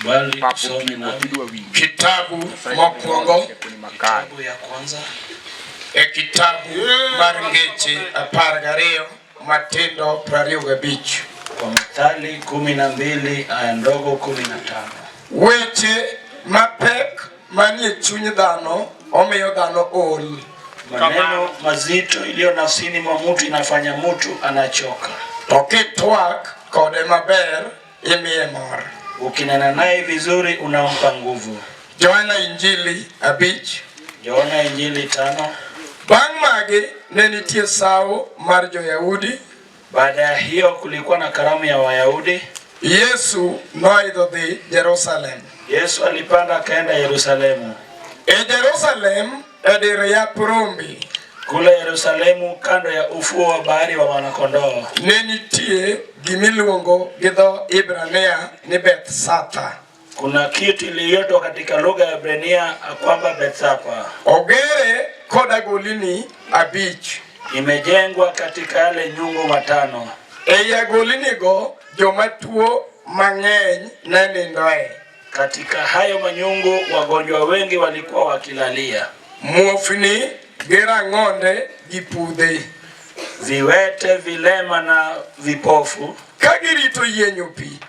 Bali tusome na kitabu mokwongo kitabu ya kwanza kitabu mar Ngeche 12 Matindo 25 kwa Mithali 12 aya ndogo 15. Weche mapek manie chuny dhano omiyo dhano ol. Maneno mazito iliyo nafsini mwa mtu inafanya mtu anachoka. To kitwak kode maber imiye mor. Ukinena naye vizuri unampa nguvu. Joana Injili 5. Joana Injili 5. Bang' magi ne nitie sawo mar Jo-Yahudi. Baada ya hiyo kulikuwa na karamu ya Wayahudi. Yesu noidho dhi Jerusalem. Yesu alipanda akaenda Yerusalemu. Jerusalem edire ya Prombi. Kule Yerusalemu kando ya ufuo wa bahari wa Mwana-Kondoo ne nitie gimiluongo gi dho Ibrania ni Bethsata. Kuna kitu iliyoitwa katika lugha ya Ibrania kwamba Bethsapa. Ogere koda golini 5. Imejengwa katika yale nyungu 5. Ya golini go joma tuo mang'eny ne nindoe. Katika hayo manyungu wagonjwa wengi walikuwa wakilalia. Muofni gera ng'onde gipudhe. Viwete, vilema na vipofu kagirito yienyo pi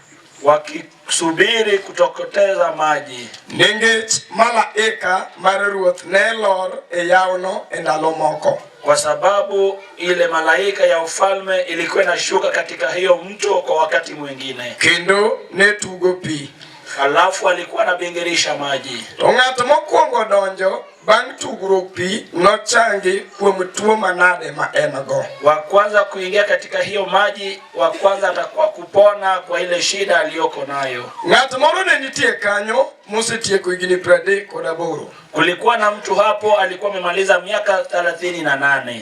wakisubiri kutokoteza maji. Ningech malaika mar Ruoth ne lor e yawno e ndalo moko. Kwa sababu ile malaika ya ufalme ilikuwa inashuka katika hiyo mto kwa wakati mwingine. Kendo ne tugo pi. Alafu alikuwa anabingirisha maji. To ng'at mokwongo donjo bang' tugruok pi nochangi kuom tuo manade ma en go. Wa kwanza kuingia katika hiyo maji, wa kwanza atakuwa kupona kwa ile shida aliyoko nayo. Ng'at moro ne nitie kanyo mosetieko higni 38. Kulikuwa na mtu hapo alikuwa amemaliza miaka 38.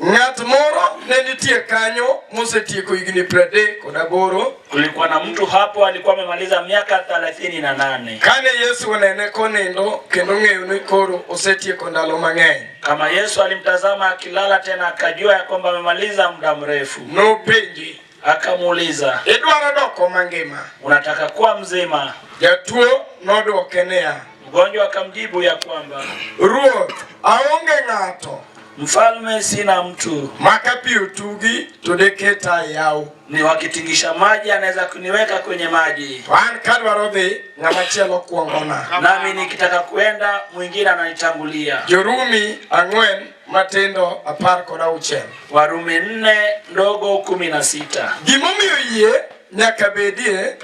Ng'at moro ne nitie kanyo mosetieko higni 38. Kulikuwa na mtu hapo alikuwa amemaliza miaka 38. Kane Yesu onene konindo kendo ng'eyo ni koro osetieko ndalo mang'eny. Kama Yesu alimtazama akilala tena akajua ya kwamba amemaliza muda mrefu. Nopenje, akamuuliza, idwaro doko mangima? Unataka kuwa mzima? Jatuo nodwoke niya. Mgonjwa akamjibu ya kwamba, Ruoth, aonge ng'ato. Mfalme, sina mtu. Maka pi otugi to deketa yaw. Ni wakitingisha maji anaweza kuniweka kwenye maji. Wan kadwaro dhi ng'ama chielo kuongona. Nami nikitaka kuenda mwingine ananitangulia. Jorumi 4 Matindo 16. Warumi 4 ndogo 16. Gimomiyo yie nyaka bedie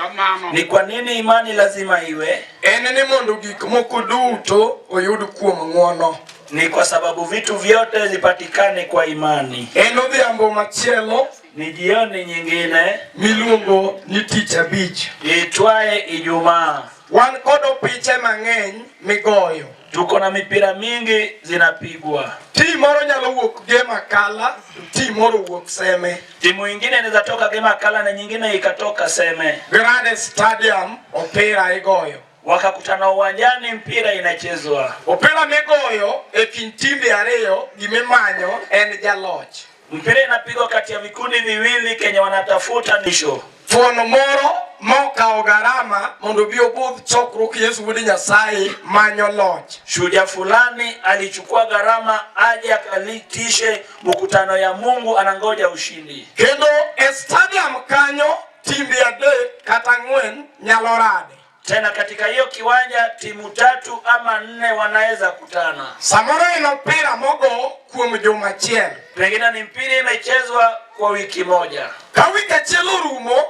ni kwa nini imani lazima iwe? En ni mondo gik moko duto oyud kuom ng'wono. Ni kwa sababu vitu vyote zipatikane kwa imani. En odhiambo machielo ni jioni nyingine miluongo ni Tich Abich itwaye Ijumaa. Wan kod piche mang'eny migoyo. Tuko na mipira mingi zinapigwa. Timu moro nyalo wuok Gema Kala, timu moro wuok Seme. Timu nyingine inaweza toka Gema Kala na nyingine ikatoka Seme. Grande Stadium opira igoyo. Wakakutana uwanjani mpira inachezwa. Opira migoyo e kind timbe ariyo gimimanyo en jaloch. Mpira inapigwa kati ya vikundi viwili kenye wanatafuta nisho. Fuono moro mokawo garama mondo bi obudh chokruok Yesu Wuod Nyasaye manyo loch. Shujaa fulani alichukua garama aje akalitishe mkutano ya Mungu anangoja ushindi. Kendo e stadium kanyo timbe 3 kata 4 nyalo rade. Tena katika hiyo kiwanja timu 3 ama 4 wanaweza kutana. Samoro ino mpira mogo kuom juma achiel. Pengine ni mpira imechezwa kwa wiki moja. Ka wiki achiel orumo,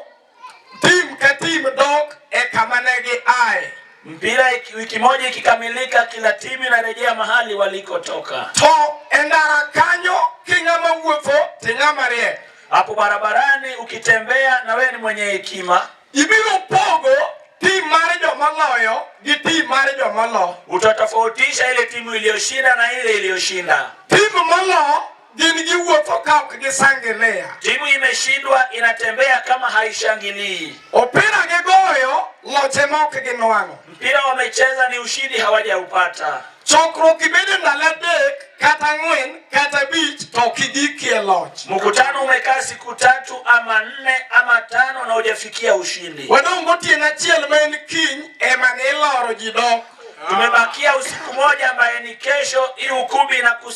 tim ka tim dok e kama ne giaye. Mpira wiki moja ikikamilika kila timu inarejea mahali walikotoka. To endara kanyo king'ama wuotho ting'ama riek. Hapo barabarani ukitembea na wewe ni mwenye hekima, ibiro pogo timu mar joma loyo gi timu mar joma lo. Utatofautisha ile timu iliyoshinda na ile iliyoshinda. Timu malo gin giwuotho ka ok gisangilia. Timu imeshindwa inatembea kama haishangilii. Opira gigoyo loche ma ok ginwang'o. Mpira wamecheza ni ushindi hawajaupata. Chokruok ibede ndalo 3 kata ng'wen kata bich to kigikie loch. Mkutano umekaa siku 3 ama 4 ama 5 na hujafikia ushindi. Wadongo tiena chiel men kiny ema ne loro jidok. Tumebakia usiku moja ambaye ni kesho, hii hukumu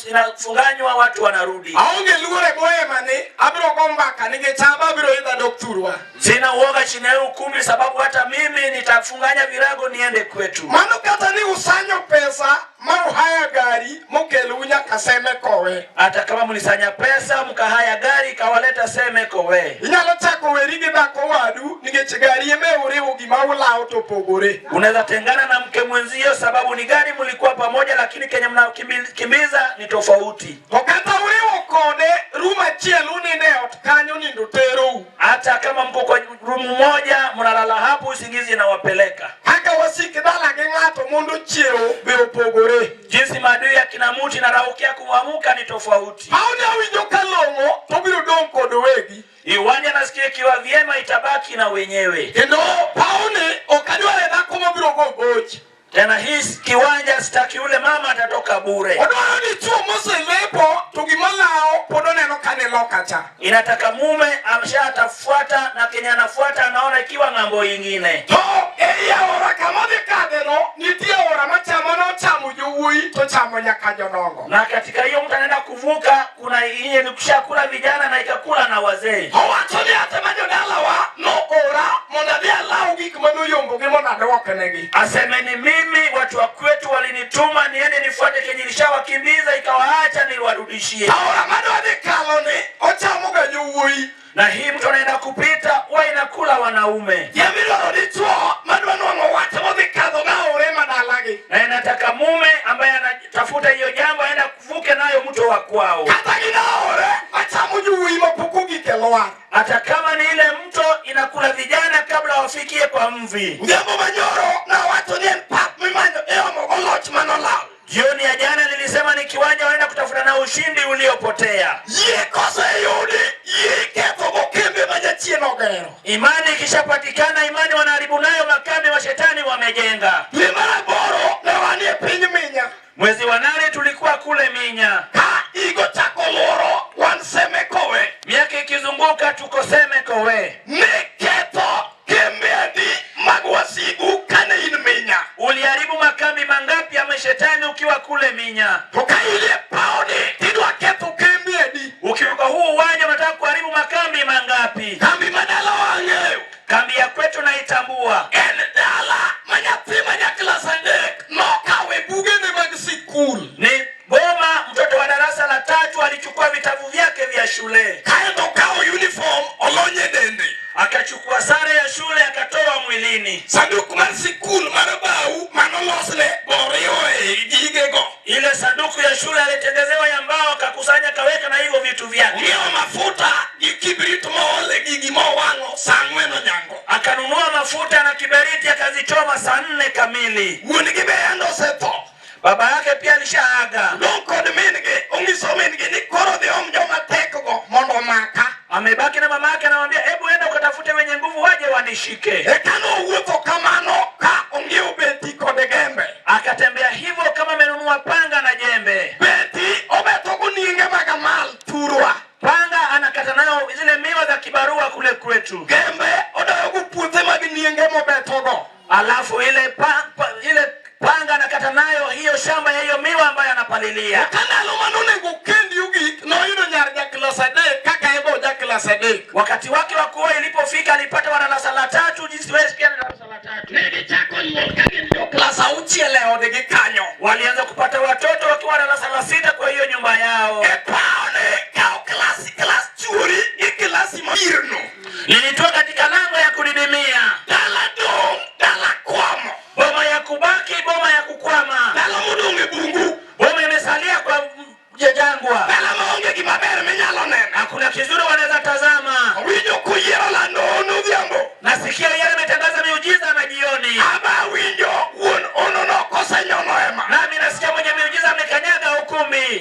inafunganywa, watu wanarudi. Aonge luore boema ni abiro gombaka ningechaba abiro ida dokturwa. Sina uoga chini ya hukumu sababu hata mimi nitafunganya virago niende kwetu. Mano kata ni usanyo pesa ma uhaya gari mokelu nyaka Semekowe. Hata kama mlisanya pesa mkahaya gari kawaleta Semekowe. Inyalo chako werigi dako wadu ningeche gari emeure ugima ulao topogore. Unaweza tengana na mke mwenzio sababu ni gari mlikuwa pamoja lakini Kenya mnakimbiza ni tofauti. Okata uriwo kode ruma chielu nine otkanyo nindotero. Hata kama mko kwa rumu moja mnalala hapo usingizi na wapeleka. Haka wasiki dala gengato mondo chieo be opogore. Jinsi maadui ya kina muti na raukia kuamuka ni tofauti. Hauni awinjo kalongo tobiro dong kodo wegi. Iwanja nasikia kiwa vyema itabaki na wenyewe. Kendo paone okadwale dako mobiro go boch. Tena hii kiwanja sitaki ule mama atatoka bure. Odwaro ni chuo mose lepo tugimolao podone no kane lokacha. Inataka mume amshatafuata na Kenya anafuata anaona ikiwa ngambo nyingine. To ya ora kama de kadeno nitie ora machamo no chamo jowui to chamo nyaka jonongo. Na katika hiyo mtu anaenda kuvuka kuna yeye ni kushakula vijana na ikakula na wazee. Owacho ni atema jodala wa no ora monda dia lao gik mano yombo gi monda dokenegi. Aseme ni mimi watu wa kwetu walinituma niende nifuate Kenya nilishawakimbiza ikawaacha niwarudishie. Ora madwa de kalone ochamo ga jowui. Na hii mtu anaenda kupita huwa inakula wanaume. Yamiro odituo madwa no wacho modikadho na ore madalagi. Na inataka mume ambaye anatafuta hiyo jambo aenda kuvuke nayo mto wa kwao. Hata ginaore achamo jowui mapukugi keloa. Hata kama ni ile mto inakula vijana kabla wafikie kwa mvi. Ndemo manyoro na watu ni pap mimanyo eomo goloch manolao. Jioni ya jana nilisema ni kiwanja waenda kutafuta na ushindi uliopotea. Ye kose yudi, ye keto gokembe majachieno gero. Imani ikishapatikana, imani wanaharibu nayo makambi wa shetani wamejenga. Limara boro na wanie pinyi Minya. Mwezi wa 8 tulikuwa kule Minya. Ha igo chako loro wan Semekowe. Miaka ikizunguka tuko Semekowe. Neketo kembeadi magwasigu kane in Minya. Uliharibu makambi mangapi ya shetani ukiwa kule Minya? Toka ile paone tidwa keto kembeadi. Ukiuka huu uwanja unataka kuharibu makambi mangapi? Kambi madala wangeo. Kambi ya kwetu naitambua. Dala manyathi manyaklasa ndek nokawe bugene mag sikul. Ni boma mtoto wa darasa la 3 alichukua vitabu vyake vya shule. Kaeto kao uniform olonye dende. Akachukua sare ya shule akatoa mwilini. Sanduku mar sikul marabau manolosne borioe gigego. Ile sanduku ya shule alitengezewa ya mbao akakusanya kaweka na hivyo vitu vyake. Ndio mafuta kibrito mole gigi mowango sangweno nyango. Akanunua mafuta na kiberiti akazichoma saa 4 kamili. Wuoni gibeando seto. Baba yake pia alishaaga. Lonkod minige ongiso minige ni koro de omjoma tekgo mondo maka. Amebaki na mama yake anamwambia hebu enda ukatafute wenye nguvu waje wanishike. Ekano wuotho kamano ka ongeo beti kode gembe. Akatembea hivyo kama amenunua panga na jembe. Beti obeto kuninge magamal turwa. Panga anakata nayo zile miwa za kibarua kule kwetu. Gembe odayo kupuze maginienge mobetogo. Alafu ile panga anakata nayo hiyo shamba ya hiyo miwa ambayo anapalilia. Kanalo manone gukendi ugi no yuno nyarja klasa de kaka ebo ja klasa de. Wakati wake wa kuoa ilipofika alipata wa darasa la 3 jinsi wewe pia na darasa la 3. Nege chako ndio klasa uchiele odege kanyo. Walianza kupata watoto wakiwa darasa la 6 kwa hiyo nyumba yao. Epaone kao klasi churi iklasi mabirno. Nilitoka katika lango ya kudidimia. Dala kwamo. Boma ya kubaki, boma ya kukwama. Dala mudunge bungu. Boma imesalia kwa jangwa. Dala maonge kimabere menyalo nene. Hakuna kizuri wanaweza tazama. Winyo kuyero la nonu vyambo. Nasikia yeye ametangaza miujiza na jioni. Aba winyo uon ono no kosa nyono ema. Nami nasikia mwenye miujiza amekanyaga hukumi.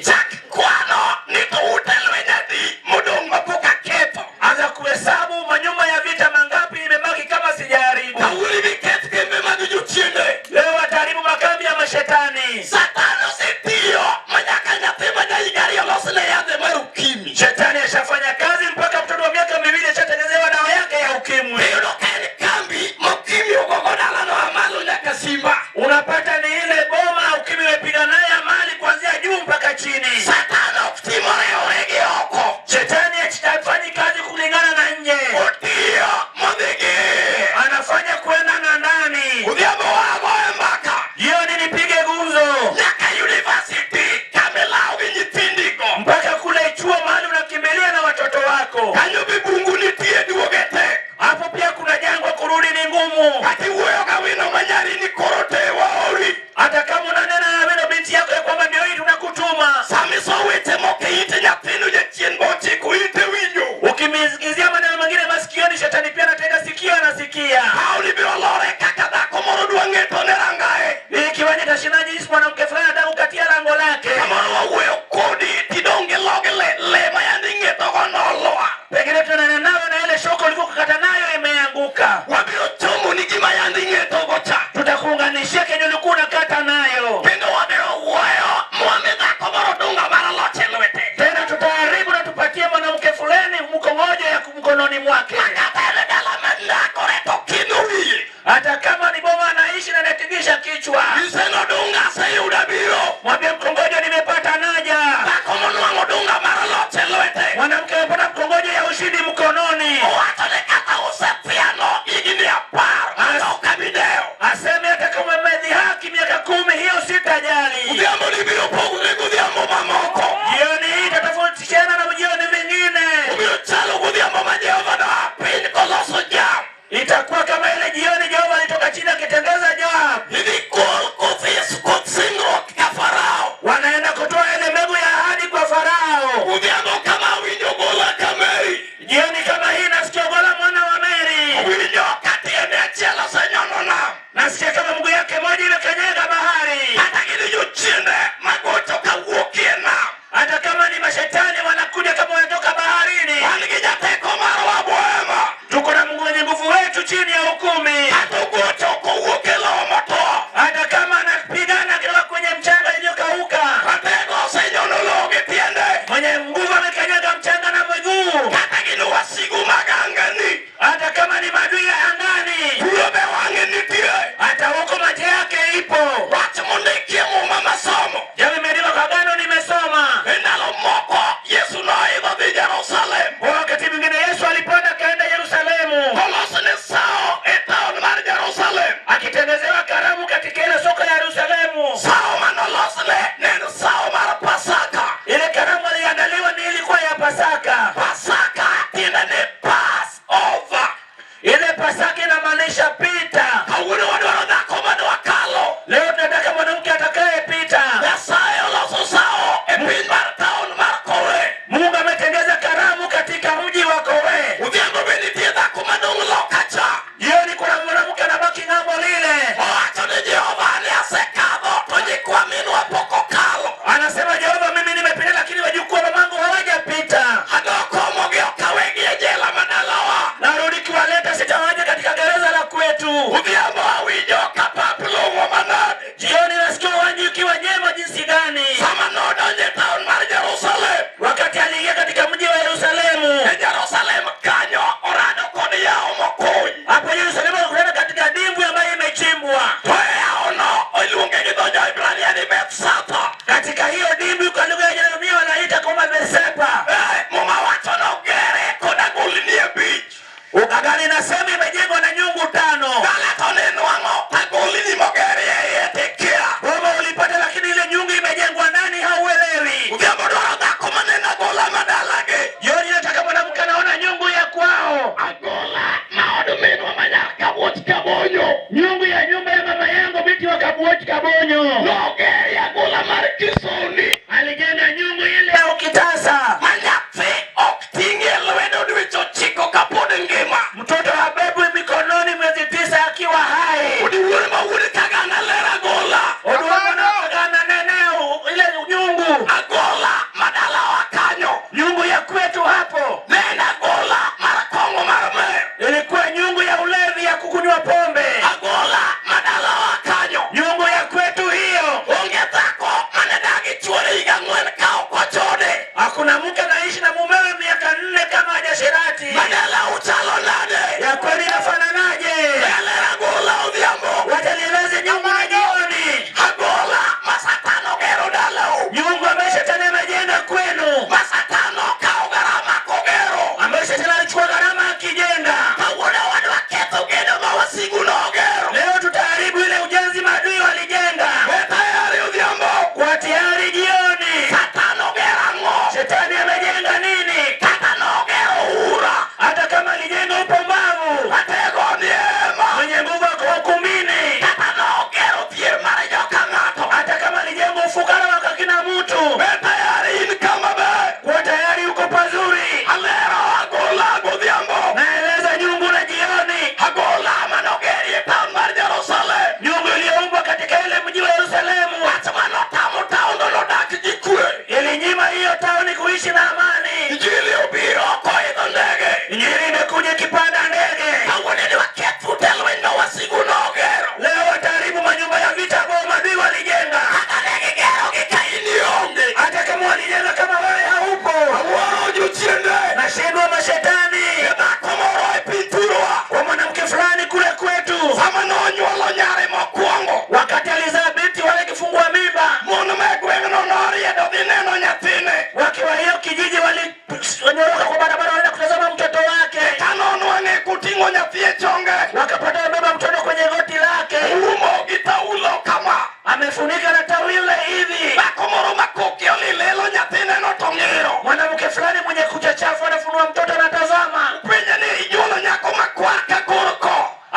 ngumu. Ati uwe kawino manyari ni korote waori. Hata kama unanena na weno binti yako ya kwamba ndio hii tunakutuma. Samiso wete moke ite nyapinu ya chienbochi kuite winyo. Ukimizikizia maneno mengine masikioni, shetani pia anatega sikio anasikia. Hauli biolore kakada komoro duangeto nerangae. Ikiwa nitashina jinsi mwanamke fulani anataka kukatia lango lake. Kama wawe kodi tidonge logele lema ya ningeto konoloa. Pengine tunanena nawe na ile shoko ulikuwa kukata nayo imeanguka. Wabio chomu ni kima ya ningeto gocha. Tutakuunganishia kenye ulikuwa unakata nayo. Kendo wabio uwayo muameda komoro dunga maraloche luete. Tena tutaharibu na tupatie mwanamke fulani mkongojo ya mkononi mwake. Hata kama ni boma anaishi na natingisha kichwa. Mwambie mkongojo nimepata naja. Mwanamke amepata mkongojo ya ushindi mkononi. Aseme hata kama mmedhihaki miaka 10 hiyo sitajali. Jioni hii tatafautishana na jioni mingine. Itakuwa kama ile jioni Jehova alitoka chini akitengeza jamu.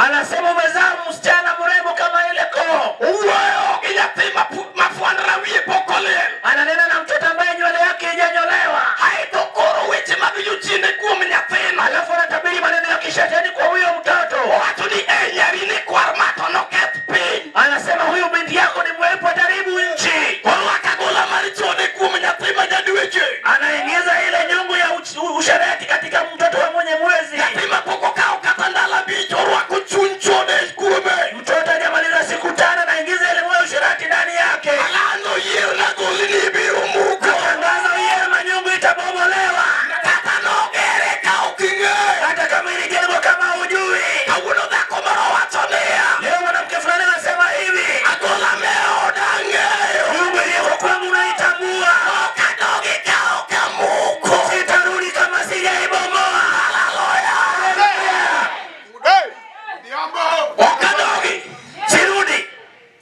Anasema umezaa msichana mrembo kama ile koo. Uwayo kijatima mafuandra wiye pokolel. Ananena na mtoto ambaye nywele yake haijanyolewa. Haitokoro weche mabijuchine kuom nyathino. Alafu anatabiri maneno ya kishetani kwa huyo mtoto. Watu ni nyari ni kwarmato no keth piny. Anasema huyu binti yako ni mwepo ataribu nchi. Wakagola marichone kuom nyathima jadweche. Anaingiza ile nyungu ya usherati katika mtoto wa mwenye mwezi. Nyathima poko kao katandala bicho rwako chunchone kuome. Mtoto hajamaliza siku 5 anaingiza ile moyo usherati ndani yake. Alano yero na golini biro muko. Tangazo yeye manyungu itabomolewa. Kata no gere kao kinge. Hata kama ilijengwa kama hujui. Awuno dhako moro watonea. Leo mwanamke fulani anasema hivi. Agola meo dangeyo. Mungu iliyoko kwangu unaitambua. Kadogi kao kamuko. Sitarudi kama sijaibomoa. Haleluya. Wakadogi. Sirudi.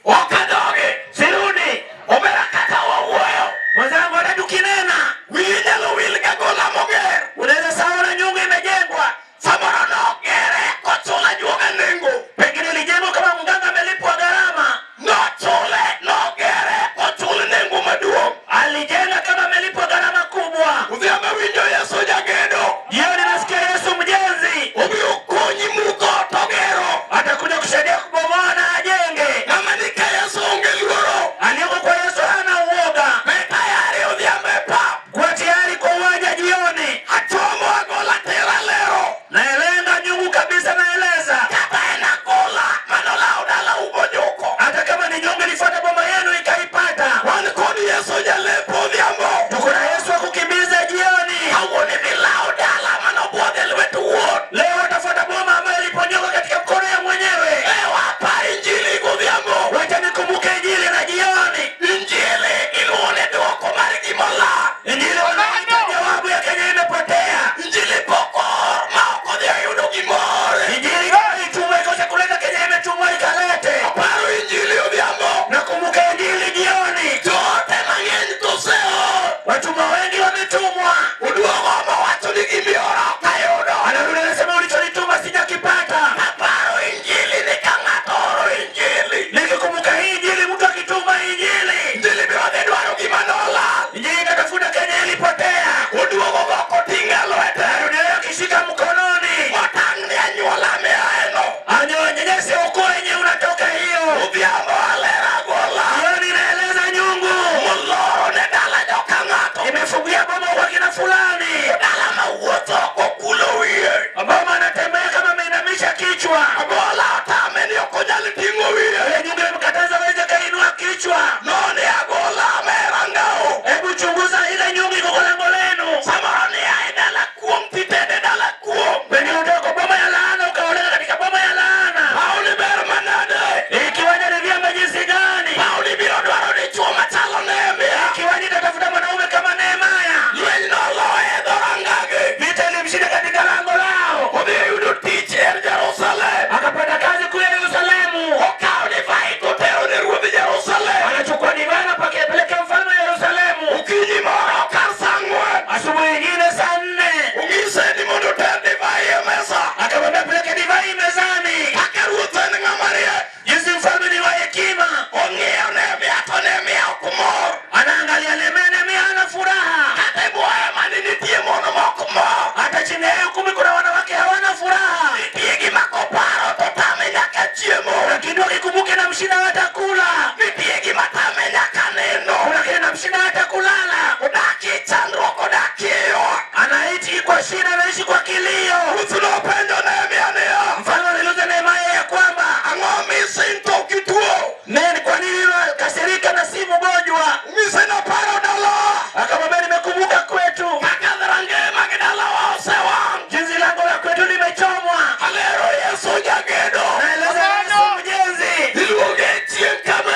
Wakadogi. Sirudi. Umerakata wawuoyo. Mwenzangu hata tukinena. Winyalo wilga gola moger. Unaweza saona nyungu imejengwa. Samoro no gere kochula juoga nengo. Pengine ilijengwa kama mganga amelipwa gharama. No chule no gere kochula nengo maduong. Alijenga kama amelipwa gharama kubwa. Udhiama winjo Yesu jagedo. Jioni nasikia Yesu mjenzi. Ubiro konyi muko togero. Atakuja kusaidia kubomoa na ajenge. Namanika Yesu ongeluoro. Aliyeko kwa Yesu hana uoga. Tayari udhiama pa. Kuwa tayari kwa uwanja jioni. Atomo agola tera lero. Naelenga nyungu kabisa naeleza. Kata ena gola manola udala ubojoko. Hata kama ni nyungu ilifuata boma yenu ikaipata. Wan kodi Yesu jalepo udhiambo. Tuko na Yesu wa kukimbiza jioni. Awone bila udala manobwodhe lwetu wuon. Leo watafuata boma ambayo iliponyoka katika mkono ya mwenyewe. Ewa pa injili godhiambo. Wacha nikumbuke Injili na jioni. Injili iluone duoko mar gimola. Injili wanaita jawabu ya Kenya imepotea. Injili pokor ma okodhi ayudo gimore. Injili itumwa ikosa kuleta Kenya imetumwa ikalete. Paro injili odhiambo. Nakumbuka Injili jioni. Jote mang'eny toseo. Watumwa wengi wametumwa. Uduogo mawacho ni gimiora okayudo. Anarudi anasema ulichonituma sijakipata. Paro injili ni kang'atoro injili. Nikikumbuka hii Injili mtu akituma Injili. Injili biro dhi dwaro gimanola. Injili itatafuta Kenya ilipotea. Uduogo moko ting'e lwete. Arudi nayo akishika mkononi. Otang' ni anyuola miaeno. Anyonyeshe ukoo yenye unatoka hiyo. Odhiambo alera gola. Jioni naeleza nyungu. Moloro ne dala joka ng'ato. Imefungia boma kwa kina fulani. Dala mawuotho kokulo wiye. Boma anatembea kama ameinamisha kichwa. Agola otame ni ok onyal ting'o wiye. Ile nyungu imemkataza aweze kainua kichwa. Noni agola merangao. Hebu chunguza ile nyungu iko kwa lango lenu. Samoro ni ae dala kuom titende dala kuom. Pengine utoka boma ya laana ukaoleka katika boma ya laana. Pauli ber manade. Ikiwaje ni vyema jinsi gani? Pauli biro dwaro dichuo machalo Nehemia. Ikiwaje itatafuta mwanaume kama Nehemia. Lweny nolo e dhorangage. Vita ilimshinda katika lango lao. Odhi yudo tich e Jerusalem. Akapata kazi kule Yerusalemu. Okawo divai totero ne ruodh Jerusalem. Anachukua divai na pakipeleka mfalme wa Yerusalemu. Okinyi moro kar saa 4. Asubuhi nyingine saa 4. Ong'ise ni mondo oter divai e mesa. Akamwambia peleke divai mezani. Kaka ruoth en ng'ama riek. Jinsi mfalme ni wa hekima. Ong'iyo Nehemia to Nehemia ok mor. Anaangalia Nehemia hana furaha. Kata e bwoye mani nitie mon mok mor. Hata chini ya hiyo 10 kuna wanawake hawana furaha. Nitie gima koparo to tame nyaka chiemo. Lakini wakikumbuke na mshinda hata kula. Nitie gima tame nyaka neno. Lakini na mshinda hata kulala. Odakie chandruok, odakie ywak. Anaishi kwa shida, anaishi kwa kilio. Ruoth nopenjo Nehemia niya, Mfalme aliuliza Nehemia ya kwamba ang'o misin to kituo? nani, kwa nini unakasirika na si mgonjwa? Mise noparo dala. Akamwambia nimekumbuka kwetu. Kaka dharange mag dalawa osewang'. Jinsi lango la kwetu limechomwa. Alero Yesu jagedo. Naeleza Yesu mjenzi. Iluonge chieng' kama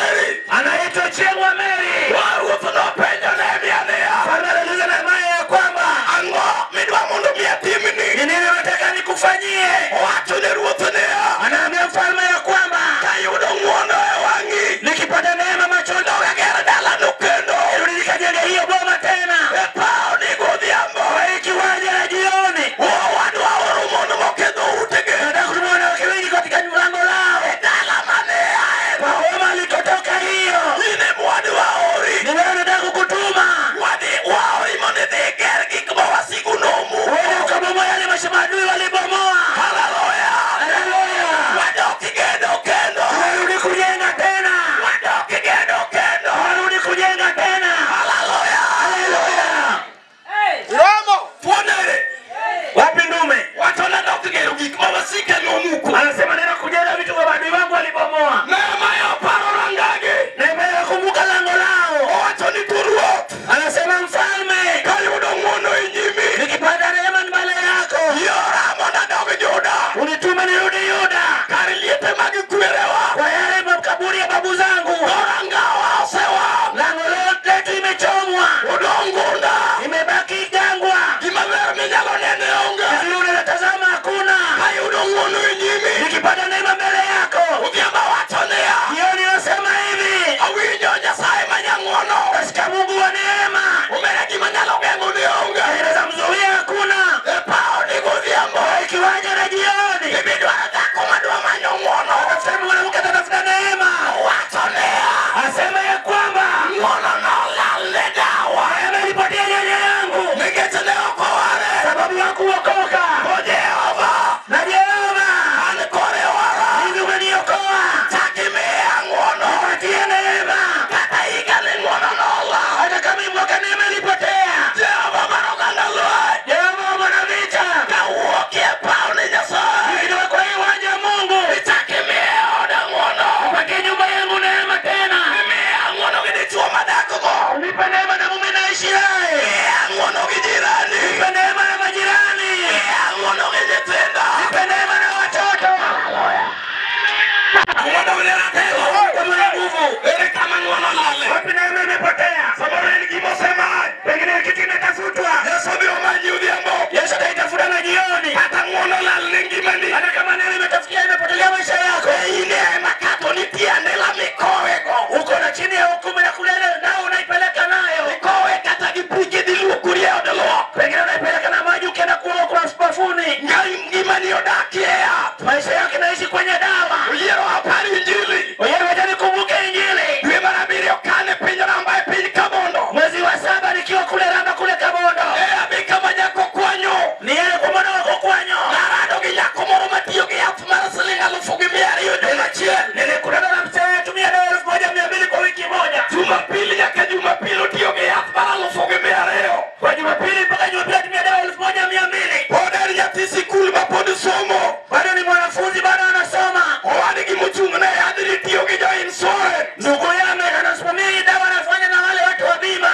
unera tego. Kama na nguvu. Ere kama ngono lale. Wapi neema imepotea? Sababu ni kimosema. Pengine kitu inatafutwa. Yesu ndio maji udhiambo. Yesu ataitafuta na jioni. Hata ngono lale ngimani. Hata kama neema imetafutia imepotelea maisha yako. Ile makato ni tiande la mikoweko. Uko na chini ya hukumu na kulele nao unaipeleka nayo. Mikoweka takipiki dilu kuria odelo. Pengine unaipeleka na maji ukienda kuoga kwa spafuni. Ngimani odakia. Maisha yake naishi kwenye dawa. Uyero hapari injili. Wewe wajani kumbuke injili. Dwe mara mbili okane pinyo namba e pinyo kabondo. Mwezi wa 7 nikiwa kule Ramba kule Kabondo. Abika manyako kwanyo. Ni yale kwa mwana wako kwanyo. Narado ginyako moro matiyo giyafu mara silinga lufugimia riyo juma chiel. Nilikutana na msee tumia dawa 1200 kwa wiki moja. Jumapili yake Jumapili tiyo giyafu mara lufugimia riyo. Kwa Jumapili mpaka Jumapili tumia dawa 1200. Poderi ya tisi kulma podi somo. Bado ni mwanafunzi bado anasoma. Oani gimuchungna ya adiri tiyo gijo insurance. Ndugu yame anasimamia hii dawa anafanya na wale watu wa bima.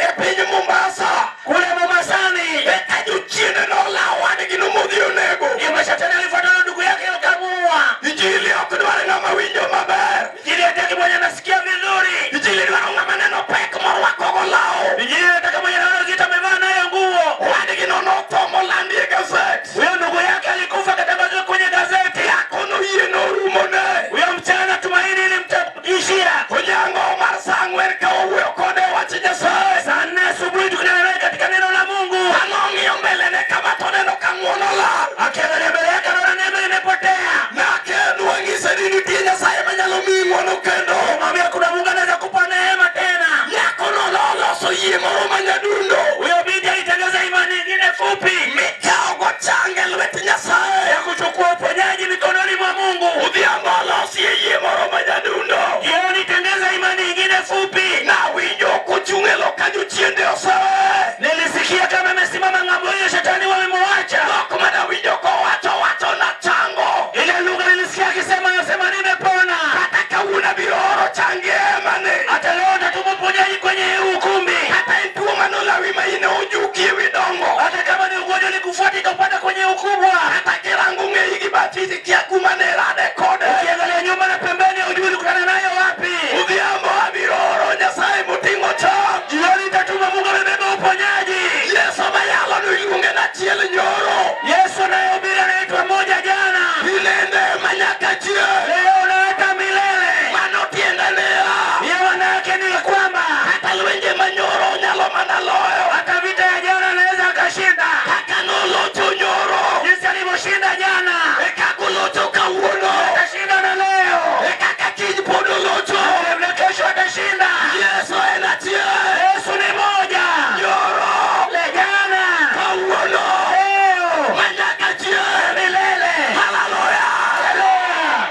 Epinyi Mombasa. Kule Mombasani. Ekajo chine no la wani ginumudhi onego. Mashatani alifuatana ndugu yake akamuua. Injili okudware ngama winjo maber. Injili hataki mwenye anasikia vizuri. Injili dwaro ngama neno pek morwako golao. Injili hataki mwenye anaona zita amevaa nayo nguo. Wani ginono tomo landi e gazeti. Huyo ndugu yake alikufa katangazwa kwenye gazeti. Yakono yeno rumone. Huyo mchana tumaini ilimtishia. Kunyango marsangwer ka uwe kode wachi Nyasaye. Saa 4 asubuhi tukutana naye katika neno la Mungu. Anongi mbele ne kama to neno kangono la. Akiangalia mbele yake anaona neema imepotea. Na kenu wangise nini tie Nyasaye manyalo mingo no kendo. Mwambie kuna Mungu anaweza kupa neema tena. Yakono lolo so yie moro manyadundo. Huyo binti alitangaza imani nyingine fupi. Mikao go change lweti Nyasaye. Ya kuchukua uponyaji mikononi mwa Mungu. Udhiambo losi yie moro manyadundo. Jioni tengeza imani nyingine fupi. Na winjo kuchungelo kanyo chiende osawe. Nilisikia kama amesimama ng'ambo hiyo shetani wamemwacha. Lokuma na winjo ko wacho na chango. Ile lugha nilisikia akisema anasema nimepona. Hata kauna biroro change mane. Hata leo ndatuma uponyaji kwenye ukumbi. Hata intuo manola wima ine ujuki widongo. Hata kama ni ugonjwa likufuata ikapata kwenye ukubwa. Hata kirangu ngei batiti kia kumanerade kode. Ukiangalia nyuma na pembeni hujui ulikutana nayo wapi. Udhiambo abiroro Nyasaye mutingo cham. Jioni tatuma Mungu amebeba uponyaji. Yesu mayalo nuilunge na chiel nyoro. Yesu anayehubiri anaitwa moja jana. Ilende manyaka chiel. Leo na hata milele. Mano tienda nea. Hiyo maana yake ni kwamba Hata lwenje manyoro nyalo manaloyo. hata vita ya jana anaweza akashinda. Haka nolocho nyoro. Jinsi alivyoshinda jana. Eka kulocho kawuono. Atashinda na leo. Eka kakij podo locho. Na kesho atashinda. Yesu ena chiel. Yesu ni moja. Nyoro. Le jana. Kawuono. Leo. Manyaka chiel. Milele. Hallelujah. Haleluya.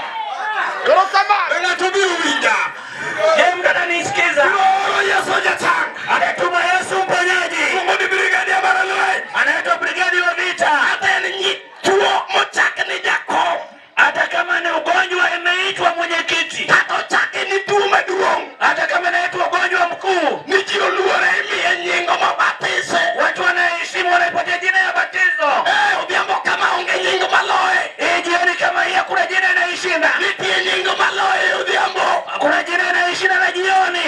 Enatubi uwinja. Je, mdada nisikiza? Nyoro Yesu jatang. Anatuma Yesu mponyaji. Mungu ni brigadi ya baralwe. Anaitwa brigadi wa vita. Hata ni tuo mochake ni Jacob. Hata kama ni ugonjwa imeitwa mwenyekiti. Tato chake ni tume duong. Hata kama inaitwa ugonjwa mkuu. Ni jioluore miye nyingo mabatise. Watu wanaheshimu wanaipatia jina ya batizo. Udhiambo kama unge nyingo maloe. Jioni kama hii hakuna jina inaishinda. Nitie nyingo maloe udhiambo. Kuna jina inaishinda na jioni.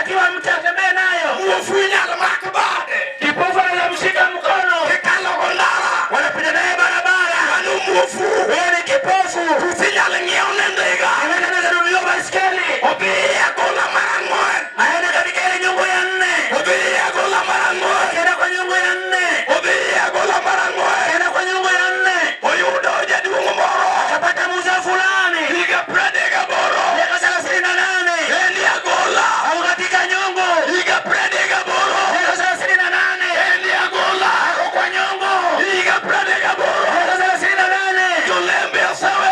Unatakiwa mtu atembee nayo. Muofu inyalo mak bade. Kipofu anaweza mshika mkono. Ikalo gondara. Wanapita naye barabara. Manu muofu. Wewe ni kipofu. Usinyalo ng'iewo ne ndiga. Unaweza kununua baiskeli. Obiye gola mara ang'wen. Aende katika ile nyungu ya 4. Obiye gola mara ang'wen. Aende kwa nyungu ya 4. Obiye gola mara ang'wen. Aende kwa nyungu ya 4. Oyudo jaduong' moro. Akapata mzee fulani. Higa 38. Miaka 38. Endi agola. Au katika nyungu. Higa 38. Miaka 38. Endi agola. Ako kwa nyungu. Higa 38. Miaka 38. Jolembe asawe.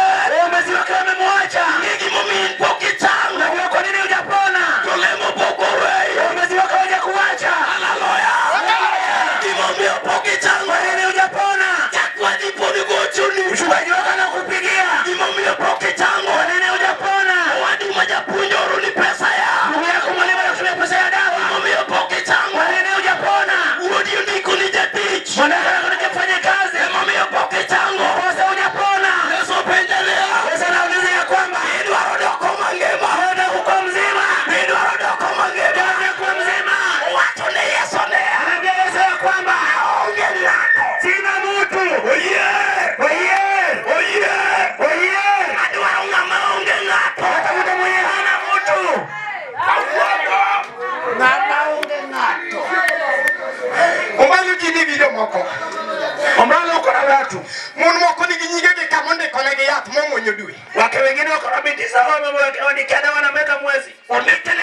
Mwezi wake amemwacha. Ng'igi momin pok ichango. Unajua kwa nini hujapona? Jolemo pok oweyo. Mwezi wake hajakuacha. Haleluya. Gimomiyo pok ichango. Kwa nini hujapona? Chakwaji pod gochoni. Mchungaji wako anakupigia. Gimomiyo pok ichango. Kwa nini hujapona? Owadu ma japuonj oroni pesa ya. Ndugu yako mwalimu anakutumia pesa ya dawa. Gimomiyo pok ichango. Kwa nini hujapona? Wuodi ondikoni jatich. Mwanako anataka kufanya kazi. Gimomiyo pok ichango. Kosa hujapona. Yesu penjalea. Yesu anauliza ya kwamba Idwaro doko mangima. unataka kuwa mzima. Idwaro doko mangima. Unataka kuwa mzima. Wacho ne Yesu ne. Anaambia Yesu ya kwamba Aonge ng'ato. sina mtu. Oye. Oye. Oye. Oye. Adwaro ng'ama onge ng'ato. Atafuta mwenye hana mtu. Ombalo ji nigi jomoko. Ombalo kora watu. Mon moko nigi nyigegi kama ondikonegi yath momwonyo dwe. Wake wengine wako na binti zao wamewekea wanameka mwezi. Ondikne